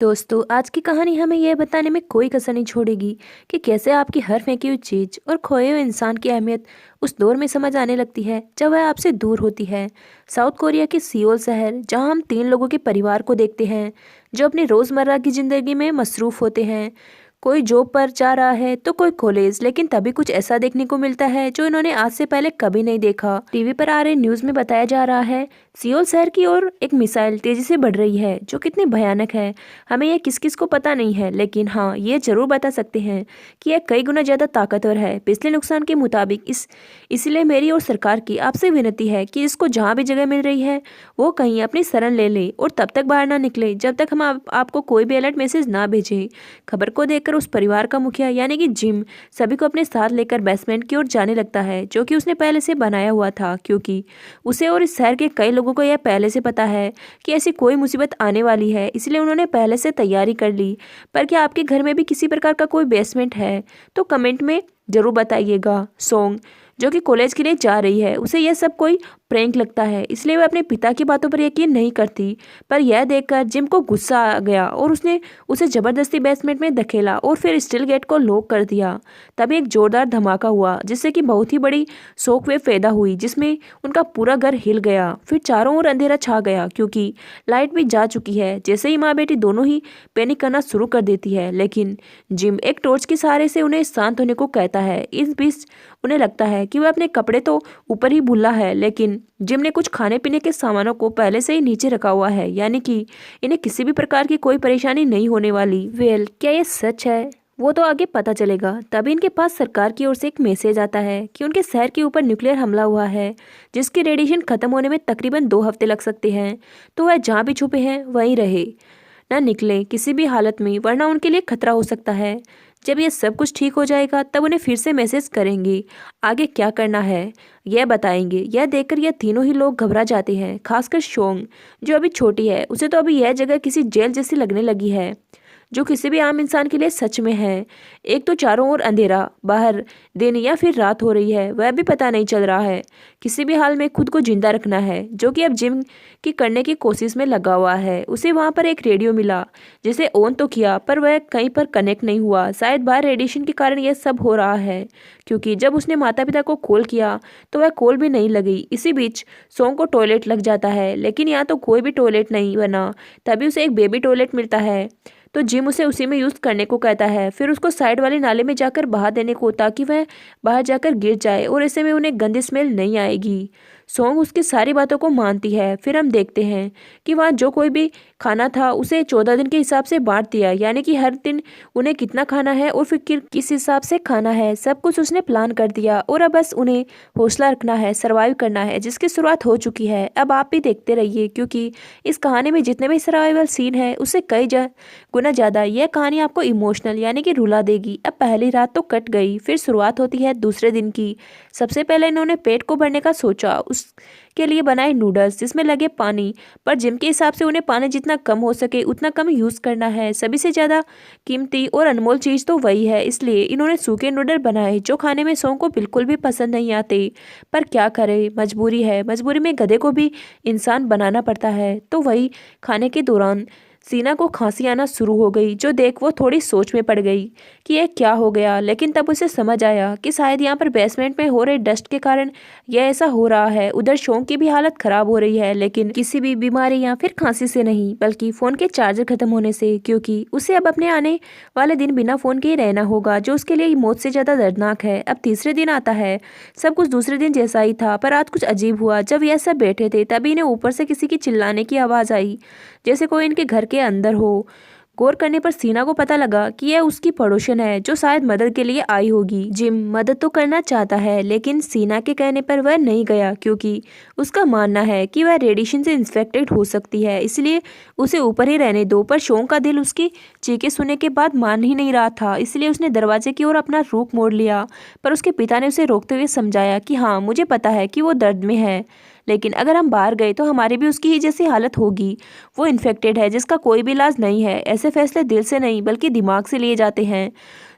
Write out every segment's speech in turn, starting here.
दोस्तों, आज की कहानी हमें यह बताने में कोई कसर नहीं छोड़ेगी कि कैसे आपकी हर फेंकी हुई चीज और खोए हुए इंसान की अहमियत उस दौर में समझ आने लगती है जब वह आपसे दूर होती है। साउथ कोरिया के सियोल शहर, जहां हम 3 लोगों के परिवार को देखते हैं जो अपनी रोजमर्रा की जिंदगी में मसरूफ होते हैं। कोई जॉब पर जा रहा है तो कोई कॉलेज, लेकिन तभी कुछ ऐसा देखने को मिलता है जो इन्होंने आज से पहले कभी नहीं देखा। टीवी पर आ रहे न्यूज में बताया जा रहा है सियोल शहर की ओर एक मिसाइल तेजी से बढ़ रही है जो कितनी भयानक है। हमें यह किस किस को पता नहीं है, लेकिन हाँ, ये जरूर बता सकते हैं कि यह कई गुना ज्यादा ताकतवर है पिछले नुकसान के मुताबिक। इसलिए मेरी और सरकार की आपसे विनती है कि इसको जहाँ भी जगह मिल रही है वो कहीं अपनी शरण ले ले और तब तक बाहर ना निकले जब तक हम आपको कोई भी अलर्ट मैसेज ना भेजें। खबर को देखकर उस परिवार का मुखिया यानी कि जिम सभी को अपने साथ लेकर बेसमेंट की ओर जाने लगता है, जो कि उसने पहले से बनाया हुआ था, क्योंकि उसे और इस शहर के कई लोगों को यह पहले से पता है कि ऐसी कोई मुसीबत आने वाली है, इसलिए उन्होंने पहले से तैयारी कर ली। पर क्या आपके घर में भी किसी प्रकार का कोई बेसमेंट है तो कमेंट में जरूर बताइएगा। सॉन्ग, जो कि कॉलेज के लिए जा रही है, उसे यह सब कोई प्रैंक लगता है, इसलिए वह अपने पिता की बातों पर यकीन नहीं करती। पर यह देखकर जिम को गुस्सा आ गया और उसने उसे जबरदस्ती बेसमेंट में धकेला और फिर स्टील गेट को लॉक कर दिया। तभी एक जोरदार धमाका हुआ जिससे कि बहुत ही बड़ी शॉकवेव पैदा हुई, जिसमें उनका पूरा घर हिल गया। फिर चारों ओर अंधेरा छा गया क्योंकि लाइट भी जा चुकी है। जैसे ही माँ बेटी दोनों ही पैनिक करना शुरू कर देती है, लेकिन जिम एक टॉर्च के सहारे से उन्हें शांत होने को कहता है। इस बीच उन्हें लगता है कि वह अपने कपड़े तो ऊपर ही भूला है, लेकिन जिम ने कुछ खाने पीने के सामानों को पहले से ही नीचे रखा हुआ है, यानी कि इन्हें किसी भी प्रकार की कोई परेशानी नहीं होने वाली। क्या ये सच है? वो तो आगे पता चलेगा। तभी इनके पास सरकार की ओर से एक मैसेज आता है कि उनके शहर के ऊपर न्यूक्लियर हमला हुआ है, जिसकी रेडिएशन खत्म होने में तकरीबन 2 हफ्ते लग सकते हैं। तो वह जहाँ भी छुपे हैं वहीं रहे, ना निकले किसी भी हालत में, वरना उनके लिए खतरा हो सकता है। जब ये सब कुछ ठीक हो जाएगा तब उन्हें फिर से मैसेज करेंगे। आगे क्या करना है यह बताएंगे। यह देखकर यह तीनों ही लोग घबरा जाते हैं, खासकर शोंग, जो अभी छोटी है। उसे तो अभी यह जगह किसी जेल जैसी लगने लगी है, जो किसी भी आम इंसान के लिए सच में है। एक तो चारों ओर अंधेरा, बाहर दिन या फिर रात हो रही है वह भी पता नहीं चल रहा है। किसी भी हाल में खुद को जिंदा रखना है, जो कि अब जिम की करने की कोशिश में लगा हुआ है। उसे वहां पर एक रेडियो मिला जिसे ऑन तो किया, पर वह कहीं पर कनेक्ट नहीं हुआ। शायद बाहर रेडिएशन के कारण यह सब हो रहा है, क्योंकि जब उसने माता पिता को कॉल किया तो वह कॉल भी नहीं लगी। इसी बीच सोंग को टॉयलेट लग जाता है, लेकिन यहाँ तो कोई भी टॉयलेट नहीं बना। तभी उसे एक बेबी टॉयलेट मिलता है, तो जिम उसे उसी में यूज करने को कहता है। फिर उसको साइड वाले नाले में जाकर बहा देने को, ताकि वह बाहर जाकर गिर जाए और ऐसे में उन्हें गंदी स्मेल नहीं आएगी। सोंग उसकी सारी बातों को मानती है। फिर हम देखते हैं कि वहाँ जो कोई भी खाना था उसे 14 दिन के हिसाब से बांट दिया, यानी कि हर दिन उन्हें कितना खाना है और फिर किस हिसाब से खाना है, सब कुछ उसने प्लान कर दिया। और अब बस उन्हें हौसला रखना है, सर्वाइव करना है, जिसकी शुरुआत हो चुकी है। अब आप भी देखते रहिए, क्योंकि इस कहानी में जितने भी सर्वाइवल सीन है उससे कई गुना ज्यादा यह कहानी आपको इमोशनल यानी कि रुला देगी। अब पहली रात तो कट गई, फिर शुरुआत होती है दूसरे दिन की। सबसे पहले इन्होंने पेट को भरने का सोचा, उसके लिए बनाए नूडल्स जिसमें लगे पानी। पर जिम के हिसाब से उन्हें पानी जितना कम हो सके उतना कम यूज करना है। सभी से ज्यादा कीमती और अनमोल चीज तो वही है, इसलिए इन्होंने सूखे नूडल बनाए जो खाने में सोंग को बिल्कुल भी पसंद नहीं आते। पर क्या करे, मजबूरी है। मजबूरी में गधे को भी इंसान बनाना पड़ता है। तो वही खाने के दौरान सीना को खांसी आना शुरू हो गई, जो देख वो थोड़ी सोच में पड़ गई कि यह क्या हो गया। लेकिन तब उसे समझ आया कि शायद यहाँ पर बेसमेंट में हो रहे डस्ट के कारण यह ऐसा हो रहा है। उधर शोंग की भी हालत खराब हो रही है, लेकिन किसी भी बीमारी या फिर खांसी से नहीं, बल्कि फोन के चार्जर खत्म होने से, क्योंकि उसे अब अपने आने वाले दिन बिना फोन के ही रहना होगा, जो उसके लिए मौत से ज्यादा दर्दनाक है। अब तीसरे दिन आता है। सब कुछ दूसरे दिन जैसा ही था, पर आज कुछ अजीब हुआ। जब यह सब बैठे थे तभी इन्हें ऊपर से किसी की चिल्लाने की आवाज आई, जैसे कोई इनके घर के अंदर हो। गौर करने पर सीना को पता लगा कि यह उसकी पड़ोसन है, जो शायद मदद के लिए आई होगी। जिम मदद तो करना चाहता है, लेकिन सीना के कहने पर वह नहीं गया, क्योंकि उसका मानना है कि वह रेडिएशन से इन्फेक्टेड हो सकती है, इसलिए उसे ऊपर ही रहने दो। पर शोंग का दिल उसकी चीखें सुनने के बाद मान ही नहीं रहा था, इसलिए उसने दरवाजे की ओर अपना रुख मोड़ लिया। पर उसके पिता ने उसे रोकते हुए समझाया कि हाँ, मुझे पता है कि वो दर्द में है, लेकिन अगर हम बाहर गए तो हमारी भी उसकी ही जैसी हालत होगी। वो इन्फेक्टेड है जिसका कोई भी इलाज नहीं है। ऐसे फैसले दिल से नहीं बल्कि दिमाग से लिए जाते हैं।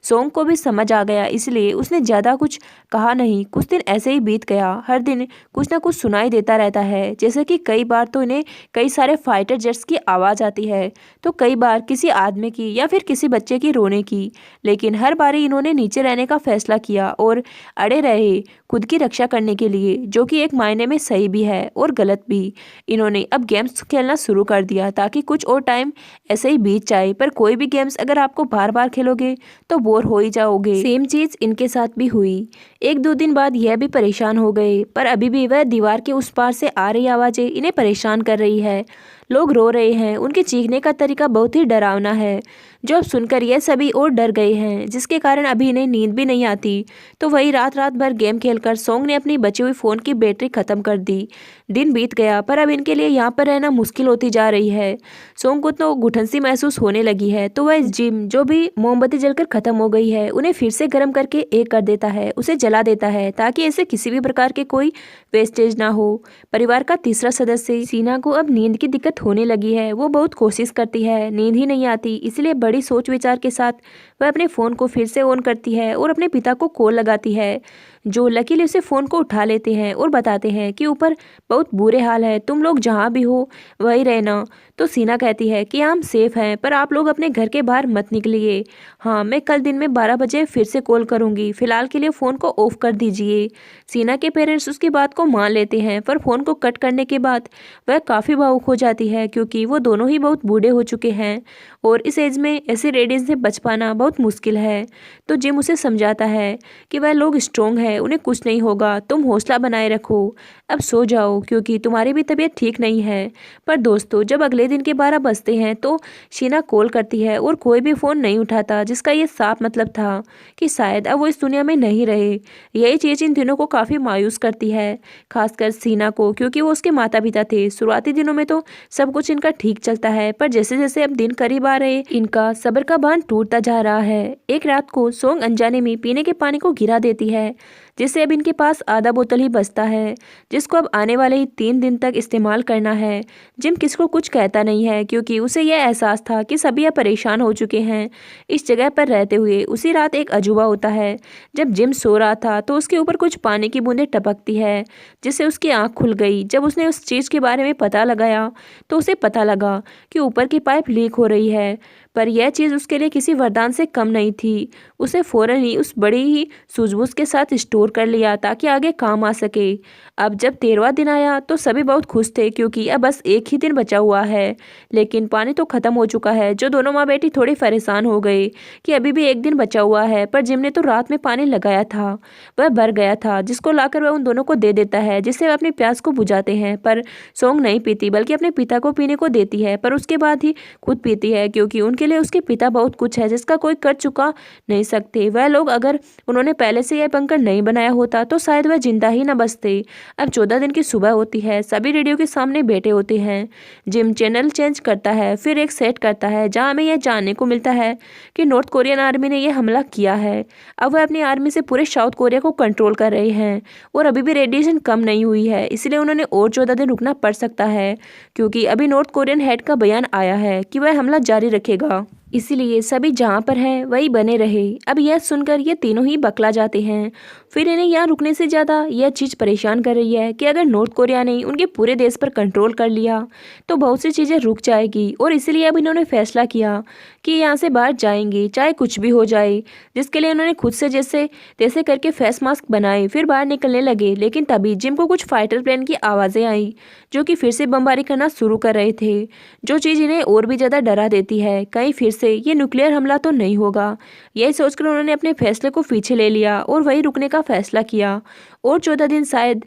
सोंग को भी समझ आ गया, इसलिए उसने ज़्यादा कुछ कहा नहीं। कुछ दिन ऐसे ही बीत गया। हर दिन कुछ ना कुछ सुनाई देता रहता है, जैसे कि कई बार तो इन्हें कई सारे फाइटर जेट्स की आवाज़ आती है, तो कई बार किसी आदमी की या फिर किसी बच्चे की रोने की। लेकिन हर बारी इन्होंने नीचे रहने का फैसला किया और अड़े रहे खुद की रक्षा करने के लिए, जो कि एक मायने में सही भी है और गलत भी। इन्होंने अब गेम्स खेलना शुरू कर दिया ताकि कुछ और टाइम ऐसे ही बीत जाए। पर कोई भी गेम्स अगर आपको बार बार खेलोगे तो बोर हो ही जाओगे। सेम चीज इनके साथ भी हुई। एक दो दिन बाद यह भी परेशान हो गए, पर अभी भी वह दीवार के उस पार से आ रही आवाजें इन्हें परेशान कर रही है। लोग रो रहे हैं, उनके चीखने का तरीका बहुत ही डरावना है, जो अब सुनकर यह सभी और डर गए हैं, जिसके कारण अभी इन्हें नींद भी नहीं आती। तो वही रात रात भर गेम खेलकर सोंग ने अपनी बची हुई फ़ोन की बैटरी ख़त्म कर दी। दिन बीत गया, पर अब इनके लिए यहाँ पर रहना मुश्किल होती जा रही है। सोंग को तो घुटन सी महसूस होने लगी है, तो वह जिम जो भी मोमबत्ती जलकर ख़त्म हो गई है उन्हें फिर से गर्म करके एक कर देता है, उसे जला देता है, ताकि ऐसे किसी भी प्रकार के कोई वेस्टेज ना हो। परिवार का तीसरा सदस्य सीना को अब नींद की दिक्कत होने लगी है। वो बहुत कोशिश करती है, नींद ही नहीं आती, इसलिए बड़ी सोच विचार के साथ वह अपने फ़ोन को फिर से ऑन करती है और अपने पिता को कॉल लगाती है, जो लकीली उसे फ़ोन को उठा लेते हैं और बताते हैं कि ऊपर बहुत बुरे हाल है, तुम लोग जहाँ भी हो वहीं रहना। तो सीना कहती है कि हम सेफ हैं, पर आप लोग अपने घर के बाहर मत निकलिए। हाँ, मैं कल दिन में 12 बजे फिर से कॉल करूँगी, फ़िलहाल के लिए फ़ोन को ऑफ कर दीजिए। सीना के पेरेंट्स उसकी बात को मान लेते हैं, पर फ़ोन को कट करने के बाद वह काफ़ी भावुक हो जाती है, क्योंकि वो दोनों ही बहुत बूढ़े हो चुके हैं और इस एज में ऐसे रेडिएशन से बच पाना बहुत मुश्किल है। तो जिम उसे समझाता है कि वह लोग स्ट्रोंग है, उन्हें कुछ नहीं होगा, तुम हौसला बनाए रखो, अब सो जाओ क्योंकि तुम्हारी भी तबीयत ठीक नहीं है। पर दोस्तों, जब अगले दिन के 12 बजते हैं तो शीना कॉल करती है और कोई भी फ़ोन नहीं उठाता, जिसका ये साफ मतलब था कि शायद अब वो इस दुनिया में नहीं रहे। यही चीज़ इन तीनों को काफ़ी मायूस करती है, खासकर सीना को, क्योंकि वो उसके माता पिता थे। शुरुआती दिनों में तो सब कुछ इनका ठीक चलता है, पर जैसे जैसे अब दिन करीब आ रहे इनका सब्र का बांध टूटता जा रहा है। एक रात को सोंग अनजाने में पीने के पानी को गिरा देती है, जिससे अब इनके पास आधा बोतल ही बचता है, जिसको अब आने वाले ही 3 दिन तक इस्तेमाल करना है। जिम किसको कुछ कहता नहीं है, क्योंकि उसे यह एहसास था कि सभी अब परेशान हो चुके हैं इस जगह पर रहते हुए। उसी रात एक अजूबा होता है। जब जिम सो रहा था तो उसके ऊपर कुछ पानी की बूंदें टपकती है, जिससे उसकी आंख खुल गई। जब उसने उस चीज़ के बारे में पता लगाया तो उसे पता लगा कि ऊपर की पाइप लीक हो रही है, पर यह चीज़ उसके लिए किसी वरदान से कम नहीं थी। उसे फ़ौरन ही उस बड़ी ही सूझबूझ के साथ स्टोर कर लिया ताकि आगे काम आ सके। अब जब 13वां दिन आया तो सभी बहुत खुश थे, क्योंकि अब बस एक ही दिन बचा हुआ है, लेकिन पानी तो ख़त्म हो चुका है। जो दोनों माँ बेटी थोड़ी परेशान हो गए कि अभी भी एक दिन बचा हुआ है, पर जिम ने तो रात में पानी लगाया था, वह भर गया था, जिसको लाकर वह उन दोनों को दे देता है, जिससे वह अपनी प्यास को बुझाते हैं। पर सोंग नहीं पीती, बल्कि अपने पिता को पीने को देती है, पर उसके बाद ही खुद पीती है, क्योंकि उनके लिए उसके पिता बहुत कुछ है जिसका कोई कर चुका नहीं सकते। वह लोग अगर उन्होंने पहले से यह बंकर नहीं बनाया होता तो शायद वह जिंदा ही न बचते। अब 14 दिन की सुबह होती है, सभी रेडियो के सामने बैठे होते हैं। जिम चैनल चेंज करता है, फिर एक सेट करता है जहां हमें यह जानने को मिलता है कि नॉर्थ कोरियन आर्मी ने यह हमला किया है। अब वह अपनी आर्मी से पूरे साउथ कोरिया को कंट्रोल कर रहे हैं और अभी भी रेडिएशन कम नहीं हुई है, इसलिए उन्होंने और 14 दिन रुकना पड़ सकता है, क्योंकि अभी नॉर्थ कोरियन हेड का बयान आया है कि वह हमला जारी रखेगा। इसीलिए सभी जहाँ पर हैं वही बने रहे। अब यह सुनकर ये तीनों ही बकला जाते हैं। फिर इन्हें यहाँ रुकने से ज़्यादा यह चीज़ परेशान कर रही है कि अगर नॉर्थ कोरिया ने उनके पूरे देश पर कंट्रोल कर लिया तो बहुत सी चीज़ें रुक जाएगी, और इसीलिए अब इन्होंने फैसला किया कि यहाँ से बाहर जाएंगे चाहे कुछ भी हो जाए, जिसके लिए उन्होंने खुद से जैसे तैसे करके फेस मास्क बनाए, फिर बाहर निकलने लगे। लेकिन तभी जिम को कुछ फाइटर प्लेन की आवाज़ें आई, जो कि फिर से बमबारी करना शुरू कर रहे थे, जो चीज़ इन्हें और भी ज़्यादा डरा देती है। कहीं फिर से ये न्यूक्लियर हमला तो नहीं होगा। यही सोचकर उन्होंने अपने फैसले को पीछे ले लिया और वहीं रुकने का फैसला किया, और 14 दिन शायद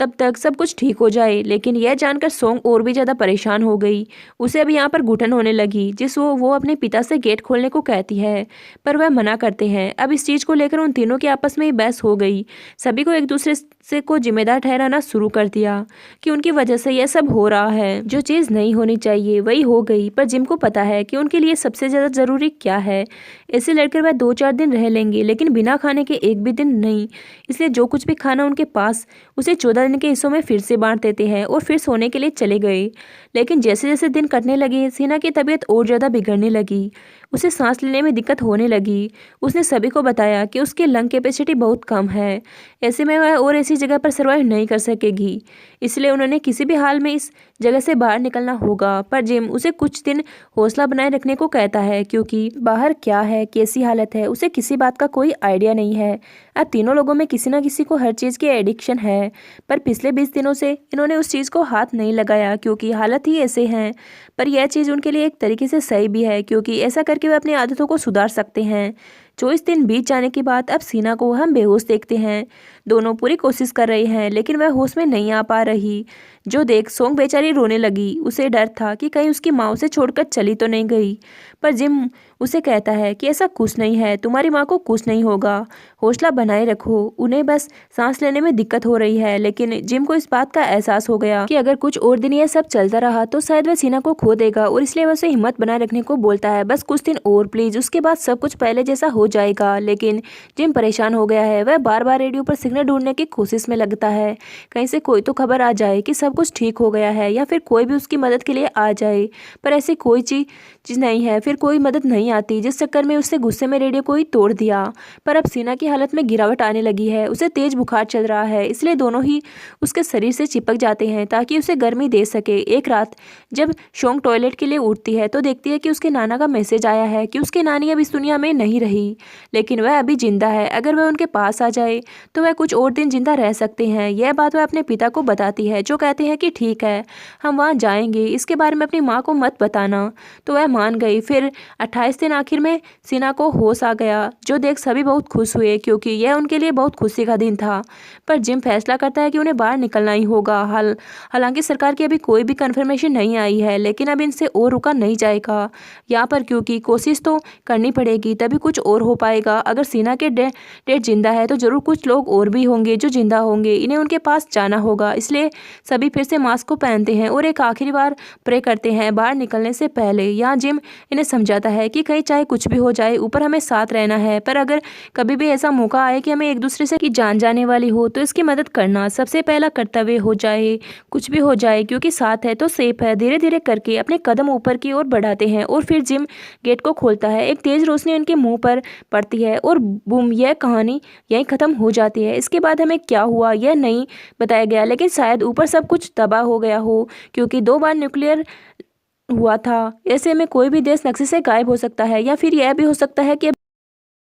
तब तक सब कुछ ठीक हो जाए। लेकिन यह जानकर सोंग और भी ज़्यादा परेशान हो गई। उसे अब यहाँ पर घुटन होने लगी, वो अपने पिता से गेट खोलने को कहती है, पर वह मना करते हैं। अब इस चीज़ को लेकर उन तीनों की आपस में ही बहस हो गई। सभी को एक दूसरे से को जिम्मेदार ठहराना शुरू कर दिया कि उनकी वजह से यह सब हो रहा है। जो चीज़ नहीं होनी चाहिए वही हो गई, पर जिम को पता है कि उनके लिए सबसे ज़्यादा ज़रूरी क्या है। ऐसे लड़कर वह 2-4 दिन रह लेंगे, लेकिन बिना खाने के एक भी दिन नहीं। इसलिए जो कुछ भी खाना उनके पास उसे 14 दिन खाने के हिस्सों में फिर से बांट देते हैं और फिर सोने के लिए चले गए। लेकिन जैसे जैसे दिन कटने लगे सीना की तबीयत और ज़्यादा बिगड़ने लगी। उसे सांस लेने में दिक्कत होने लगी। उसने सभी को बताया कि उसकी लंग कैपेसिटी बहुत कम है, ऐसे में वह और ऐसी जगह पर सर्वाइव नहीं कर सकेगी। इसलिए उन्होंने किसी भी हाल में इस जगह से बाहर निकलना होगा। पर जिम उसे कुछ दिन हौसला बनाए रखने को कहता है, क्योंकि बाहर क्या है, कैसी हालत है, उसे किसी बात का कोई आइडिया नहीं है। अब तीनों लोगों में किसी न किसी को हर चीज़ की एडिक्शन है, पर पिछले 20 दिनों से इन्होंने उस चीज़ को हाथ नहीं लगाया क्योंकि हालत ही ऐसे हैं। पर यह चीज़ उनके लिए एक तरीके से सही भी है, क्योंकि ऐसा करके वे अपनी आदतों को सुधार सकते हैं। 24 दिन बीत जाने के बाद अब सीना को हम बेहोश देखते हैं। दोनों पूरी कोशिश कर रहे हैं लेकिन वह होश में नहीं आ पा रही। जो देख सोंग बेचारी रोने लगी। उसे डर था कि कहीं उसकी माँ उसे छोड़कर चली तो नहीं गई। पर जिम उसे कहता है कि ऐसा कुछ नहीं है, तुम्हारी माँ को कुछ नहीं होगा, हौसला बनाए रखो। उन्हें बस सांस लेने में दिक्कत हो रही है। लेकिन जिम को इस बात का एहसास हो गया कि अगर कुछ और दिन यह सब चलता रहा तो शायद वह सीना को खो देगा, और इसलिए वह उसे हिम्मत बनाए रखने को बोलता है। बस कुछ दिन और प्लीज, उसके बाद सब कुछ पहले जैसा हो जाएगा। लेकिन जिम परेशान हो गया है। वह बार बार रेडियो पर सिग्नल ढूंढने की कोशिश में लगता है, कहीं से कोई तो खबर आ जाए कि सब कुछ ठीक हो गया है, या फिर कोई भी उसकी मदद के लिए आ जाए। पर ऐसी कोई चीज नहीं है, फिर कोई मदद नहीं आती, जिस चक्कर में उससे गुस्से में रेडियो को ही तोड़ दिया। पर अब सीना की हालत में गिरावट आने लगी है। उसे तेज बुखार चल रहा है, इसलिए दोनों ही उसके शरीर से चिपक जाते हैं ताकि उसे गर्मी दे सके। एक रात जब शोंग टॉयलेट के लिए उठती है तो देखती है कि उसके नाना का मैसेज आया है कि उसकी नानी अब इस दुनिया में नहीं रही, लेकिन वह अभी जिंदा है। अगर वह उनके पास आ जाए तो वह कुछ और दिन जिंदा रह सकते हैं। यह बात वह अपने पिता को बताती है, जो कहते हैं कि ठीक है, हम वहाँ जाएंगे, इसके बारे में अपनी माँ को मत बताना। तो वह मान गई। फिर 28 दिन आखिर में सीना को होश आ गया, जो देख सभी बहुत खुश हुए क्योंकि यह उनके लिए बहुत खुशी का दिन था। पर जिम फैसला करता है कि उन्हें बाहर निकलना ही होगा। हालांकि सरकार की अभी कोई भी कंफर्मेशन नहीं आई है, लेकिन अब इनसे और रुका नहीं जाएगा यहाँ पर, क्योंकि कोशिश तो करनी पड़ेगी, तभी कुछ और हो पाएगा। अगर सीना के डेड जिंदा है तो जरूर कुछ लोग और भी होंगे जो जिंदा होंगे। इन्हें उनके पास जाना होगा। इसलिए सभी फिर से मास्क को पहनते हैं और एक आखिरी बार प्रे करते हैं बाहर निकलने से पहले। यहाँ जिम इन्हें समझाता है कि कहीं चाहे कुछ भी हो जाए, ऊपर हमें साथ रहना है। पर अगर कभी भी ऐसा मौका आए कि हमें एक दूसरे से की जान जाने वाली हो तो इसकी मदद करना सबसे पहला कर्तव्य हो जाए। कुछ भी हो जाए, क्योंकि साथ है तो सेफ है। धीरे धीरे करके अपने कदम ऊपर की ओर बढ़ाते हैं और फिर जिम गेट को खोलता है। एक तेज रोशनी उनके मुंह पर पड़ती है और बूम, यह कहानी यहीं खत्म हो जाती है। इसके बाद हमें क्या हुआ यह नहीं बताया गया, लेकिन शायद ऊपर सब कुछ तबाह हो गया हो, क्योंकि 2 बार न्यूक्लियर हुआ था। ऐसे में कोई भी देश नक्शे से गायब हो सकता है, या फिर यह भी हो सकता है कि